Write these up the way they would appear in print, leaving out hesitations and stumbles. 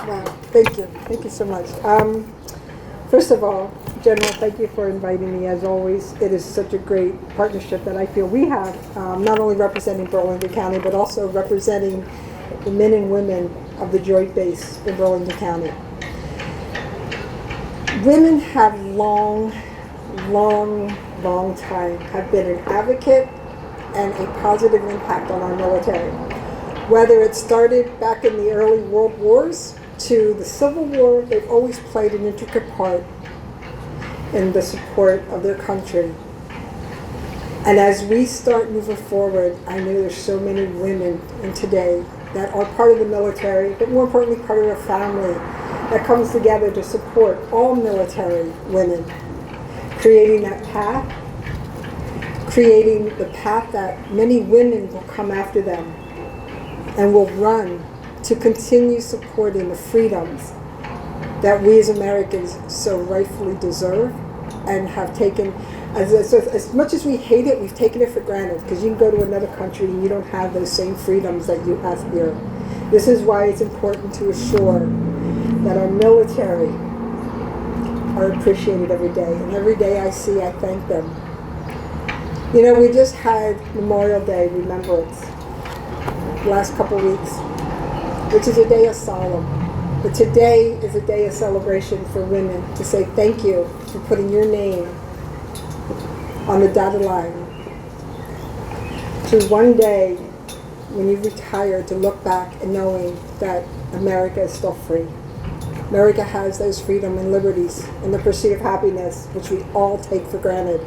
Wow, thank you. Thank you so much. First of all, General, thank you for inviting me. As always, it is such a great partnership that I feel we have, not only representing Burlington County, but also representing the men and women of the Joint Base in Burlington County. Women have long time have been an advocate and a positive impact on our military. Whether it started back in the early world wars to the Civil War, they've always played an intricate part in the support of their country. And as we start moving forward, I know there's so many women in today that are part of the military, but more importantly, part of their family that comes together to support all military women, creating that path, creating the path that many women will come after them and will run to continue supporting the freedoms that we as Americans so rightfully deserve and have taken. As much as we hate it, we've taken it for granted, because you can go to another country and you don't have those same freedoms that you have here. This is why it's important to assure that our military are appreciated every day. And every day I see, I thank them. You know, we just had Memorial Day Remembrance the last couple weeks, which is a day of solemn. But today is a day of celebration for women to say thank you for putting your name on the dotted line. To one day, when you retire, to look back and knowing that America is still free. America has those freedom and liberties and the pursuit of happiness, which we all take for granted.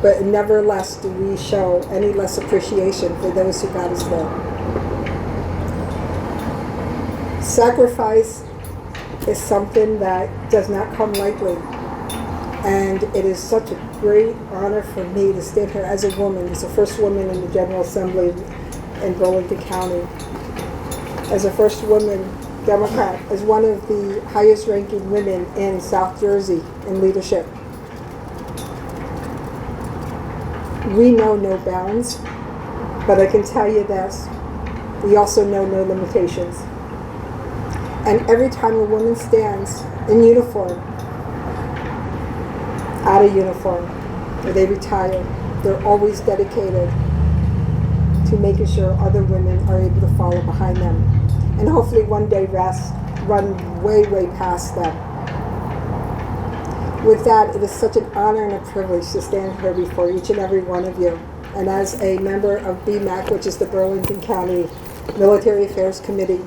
But nevertheless, do we show any less appreciation for those who got us there. Sacrifice is something that does not come lightly. And it is such a great honor for me to stand here as a woman, as the first woman in the General Assembly in Burlington County, as the first woman Democrat, as one of the highest ranking women in South Jersey in leadership. We know no bounds, but I can tell you this, we also know no limitations. And every time a woman stands in uniform, out of uniform, or they retire, they're always dedicated to making sure other women are able to follow behind them. And hopefully one day run way past them. With that, it is such an honor and a privilege to stand here before each and every one of you. And as a member of BMAC, which is the Burlington County Military Affairs Committee,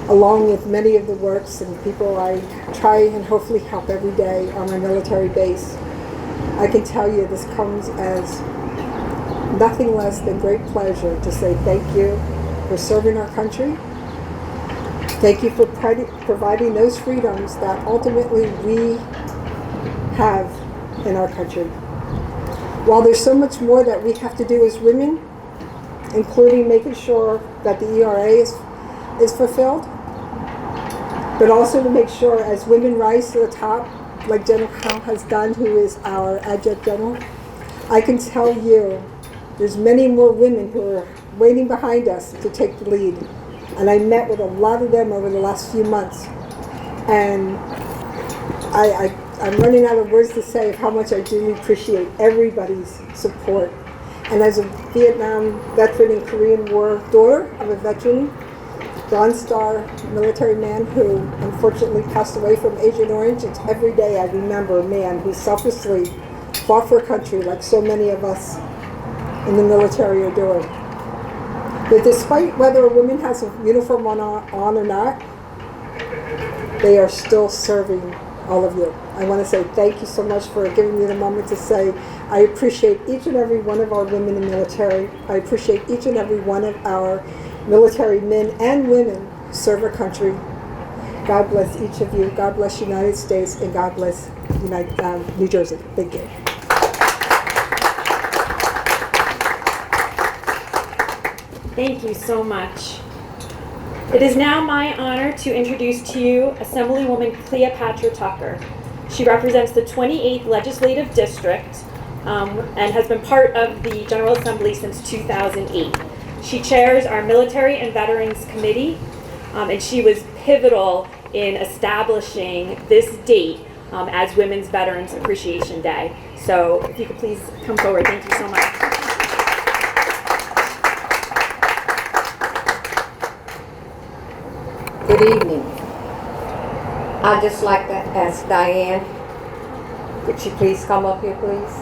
along with many of the works and people I try and hopefully help every day on my military base, I can tell you this comes as nothing less than great pleasure to say thank you for serving our country. Thank you for providing those freedoms that ultimately we have in our country. While there's so much more that we have to do as women, including making sure that the ERA is fulfilled, but also to make sure as women rise to the top, like General Howe has done, who is our adjunct general, I can tell you there's many more women who are waiting behind us to take the lead. And I met with a lot of them over the last few months. And I'm running out of words to say of how much I do appreciate everybody's support. And as a Vietnam veteran and Korean War daughter of a veteran, Bronze Star military man who unfortunately passed away from Agent Orange, it's every day I remember a man who selflessly fought for a country like so many of us in the military are doing. But despite whether a woman has a uniform on or not, they are still serving all of you. I want to say thank you so much for giving me the moment to say I appreciate each and every one of our women in the military. I appreciate each and every one of our military men and women who serve our country. God bless each of you. God bless the United States, and God bless New Jersey. Thank you. Thank you so much. It is now my honor to introduce to you Assemblywoman Cleopatra Tucker. She represents the 28th Legislative District and has been part of the General Assembly since 2008. She chairs our Military and Veterans Committee, and she was pivotal in establishing this date as Women's Veterans Appreciation Day. So if you could please come forward. Thank you so much. Good evening. I'd just like to ask Diane, could she please come up here, please?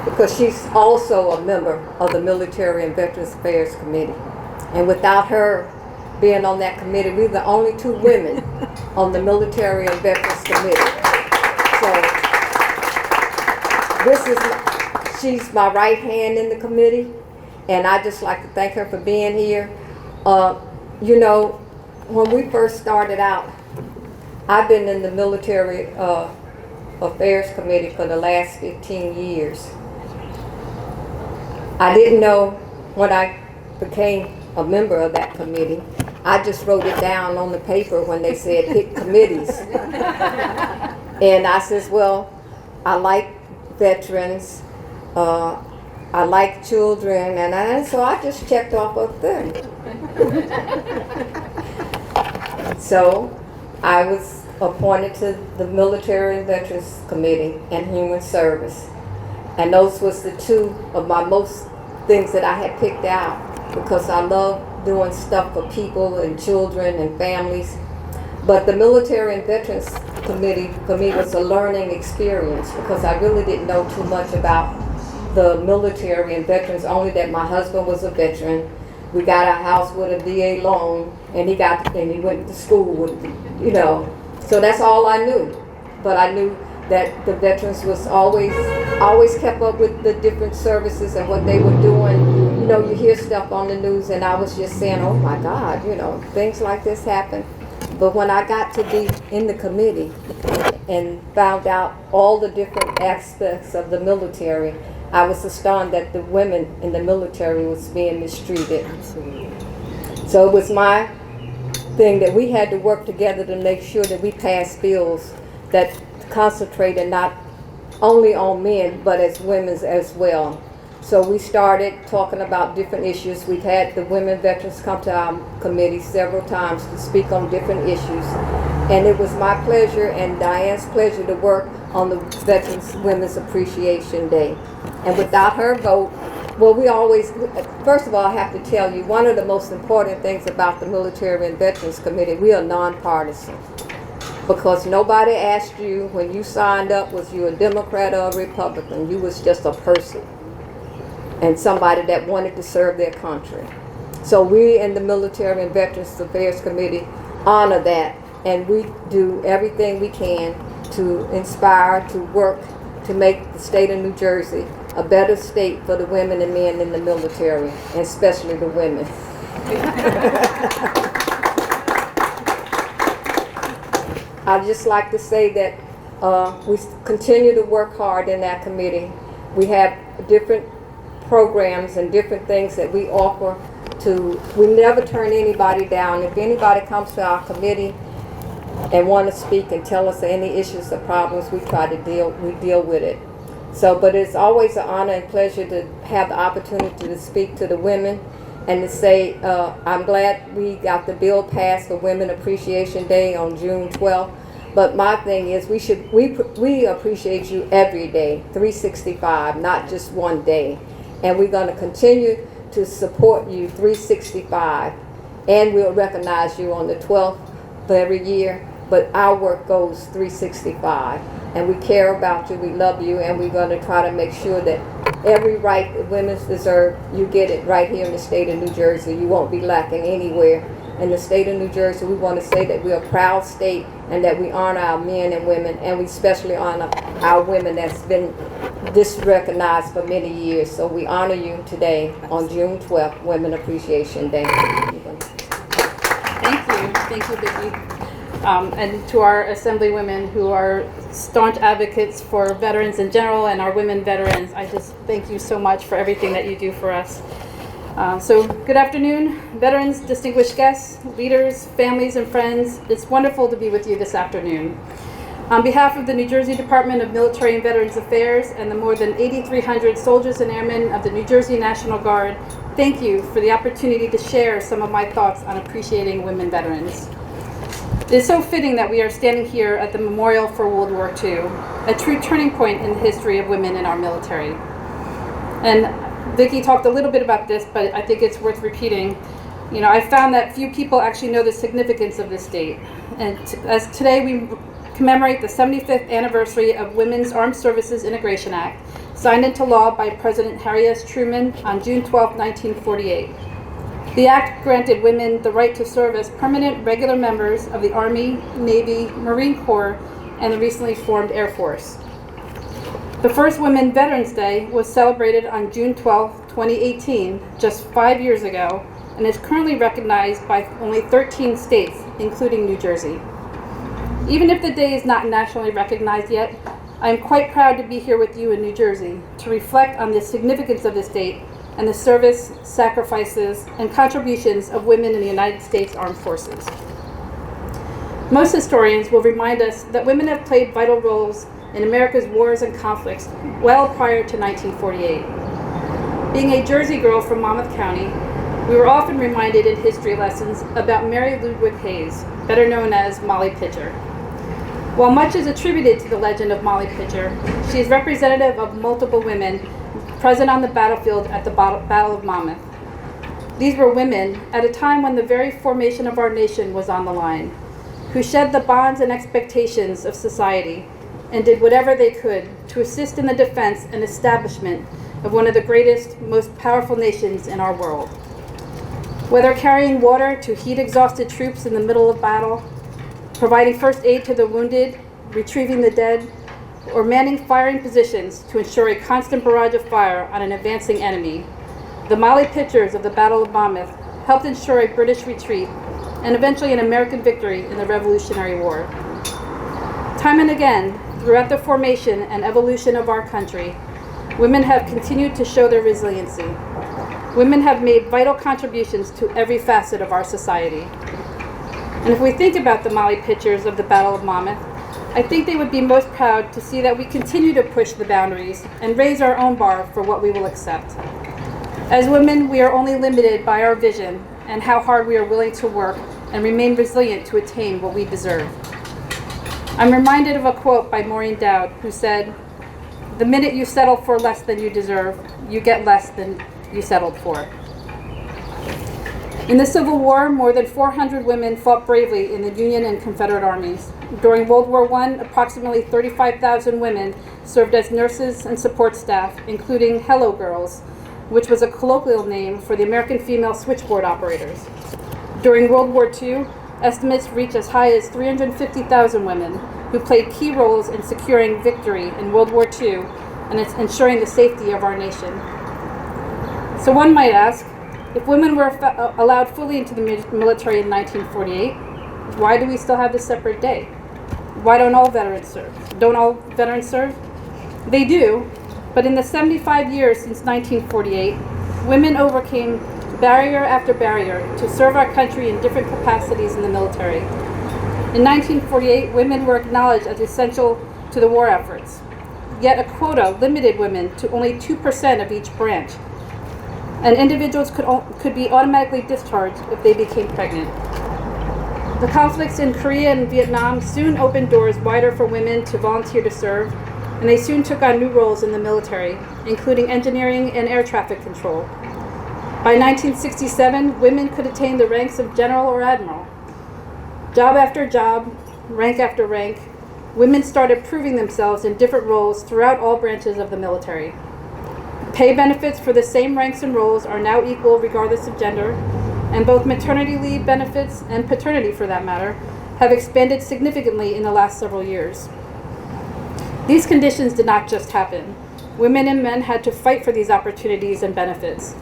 Because she's also a member of the Military and Veterans Affairs Committee. And without her being on that committee, we're the only two women on the Military and Veterans Committee. So she's my right hand in the committee, and I'd just like to thank her for being here. You know, when we first started out, I've been in the Military Affairs Committee for the last 15 years. I didn't know when I became a member of that committee. I just wrote it down on the paper when they said pick committees. And I says, well, I like veterans, I like children, and so I just checked off a thing. So I was appointed to the Military and Veterans Committee and Human Service. And those was the two of my most things that I had picked out, because I love doing stuff for people and children and families. But the Military and Veterans Committee for me was a learning experience, because I really didn't know too much about the military and veterans, only that my husband was a veteran. We got our house with a VA loan, and he went to school with, you know, so that's all I knew. But I knew that the veterans was always kept up with the different services and what they were doing. You know, you hear stuff on the news, and I was just saying, oh my God, you know, things like this happen. But when I got to be in the committee and found out all the different aspects of the military, I was astonished that the women in the military was being mistreated. Absolutely. So it was my thing that we had to work together to make sure that we passed bills that concentrated not only on men, but as women as well. So we started talking about different issues. We've had the women veterans come to our committee several times to speak on different issues. And it was my pleasure and Diane's pleasure to work on the Veterans Women's Appreciation Day. And without her vote, well, first of all, I have to tell you, one of the most important things about the Military and Veterans Committee, we are nonpartisan. Because nobody asked you when you signed up, was you a Democrat or a Republican? You was just a person and somebody that wanted to serve their country. So we in the Military and Veterans Affairs Committee honor that, and we do everything we can to inspire, to work, to make the state of New Jersey a better state for the women and men in the military, and especially the women. I'd just like to say that we continue to work hard in that committee. We have different programs and different things that we offer we never turn anybody down. If anybody comes to our committee and want to speak and tell us any issues or problems, we deal with it. So, but it's always an honor and pleasure to have the opportunity to speak to the women and to say, I'm glad we got the bill passed for Women Appreciation Day on June 12th. But my thing is, we appreciate you every day, 365, not just one day. And we're going to continue to support you 365. And we'll recognize you on the 12th of every year. But our work goes 365. And we care about you, we love you, and we're going to try to make sure that every right that women deserve, you get it right here in the state of New Jersey. You won't be lacking anywhere. In the state of New Jersey, we want to say that we're a proud state and that we honor our men and women, and we especially honor our women that's been disrecognized for many years. So we honor you today on June 12th, Women Appreciation Day. Thank you, Vicki. And to our Assemblywomen who are staunch advocates for veterans in general and our women veterans, I just thank you so much for everything that you do for us. So good afternoon, veterans, distinguished guests, leaders, families, and friends. It's wonderful to be with you this afternoon. On behalf of the New Jersey Department of Military and Veterans Affairs and the more than 8,300 soldiers and airmen of the New Jersey National Guard, Thank you for the opportunity to share some of my thoughts on appreciating women veterans. It is so fitting that we are standing here at the Memorial for World War II, a true turning point in the history of women in our military. And Vicki talked a little bit about this, but I think it's worth repeating. I found that few people actually know the significance of this date. And as today we commemorate the 75th anniversary of Women's Armed Services Integration Act, signed into law by President Harry S. Truman on June 12, 1948. The act granted women the right to serve as permanent regular members of the Army, Navy, Marine Corps, and the recently formed Air Force. The first Women's Veterans Day was celebrated on June 12, 2018, just 5 years ago, and is currently recognized by only 13 states, including New Jersey. Even if the day is not nationally recognized yet, I am quite proud to be here with you in New Jersey to reflect on the significance of this date and the service, sacrifices, and contributions of women in the United States Armed Forces. Most historians will remind us that women have played vital roles in America's wars and conflicts well prior to 1948. Being a Jersey girl from Monmouth County, we were often reminded in history lessons about Mary Ludwig Hayes, better known as Molly Pitcher. While much is attributed to the legend of Molly Pitcher, she is representative of multiple women present on the battlefield at the Battle of Monmouth. These were women at a time when the very formation of our nation was on the line, who shed the bonds and expectations of society and did whatever they could to assist in the defense and establishment of one of the greatest, most powerful nations in our world. Whether carrying water to heat exhausted troops in the middle of battle, providing first aid to the wounded, retrieving the dead, or manning firing positions to ensure a constant barrage of fire on an advancing enemy, the Molly Pitchers of the Battle of Monmouth helped ensure a British retreat and eventually an American victory in the Revolutionary War. Time and again, throughout the formation and evolution of our country, women have continued to show their resiliency. Women have made vital contributions to every facet of our society. And if we think about the Molly Pitchers of the Battle of Monmouth, I think they would be most proud to see that we continue to push the boundaries and raise our own bar for what we will accept. As women, we are only limited by our vision and how hard we are willing to work and remain resilient to attain what we deserve. I'm reminded of a quote by Maureen Dowd, who said, "The minute you settle for less than you deserve, you get less than you settled for." In the Civil War, more than 400 women fought bravely in the Union and Confederate armies. During World War I, approximately 35,000 women served as nurses and support staff, including Hello Girls, which was a colloquial name for the American female switchboard operators. During World War II, estimates reach as high as 350,000 women who played key roles in securing victory in World War II and ensuring the safety of our nation. So one might ask, if women were allowed fully into the military in 1948, why do we still have this separate day? Why don't all veterans serve? Don't all veterans serve? They do, but in the 75 years since 1948, women overcame barrier after barrier to serve our country in different capacities in the military. In 1948, women were acknowledged as essential to the war efforts, yet a quota limited women to only 2% of each branch, and individuals could be automatically discharged if they became pregnant. The conflicts in Korea and Vietnam soon opened doors wider for women to volunteer to serve, and they soon took on new roles in the military, including engineering and air traffic control. By 1967, women could attain the ranks of general or admiral. Job after job, rank after rank, women started proving themselves in different roles throughout all branches of the military. Pay benefits for the same ranks and roles are now equal regardless of gender, and both maternity leave benefits and paternity, for that matter, have expanded significantly in the last several years. These conditions did not just happen. Women and men had to fight for these opportunities and benefits.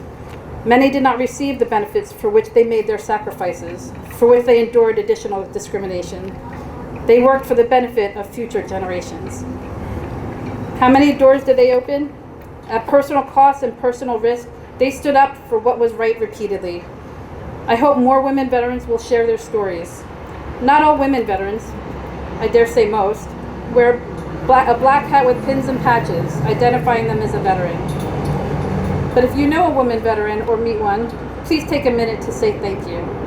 Many did not receive the benefits for which they made their sacrifices, for which they endured additional discrimination. They worked for the benefit of future generations. How many doors did they open? At personal cost and personal risk, they stood up for what was right repeatedly. I hope more women veterans will share their stories. Not all women veterans, I dare say most, wear a black hat with pins and patches, identifying them as a veteran. But if you know a woman veteran or meet one, please take a minute to say thank you.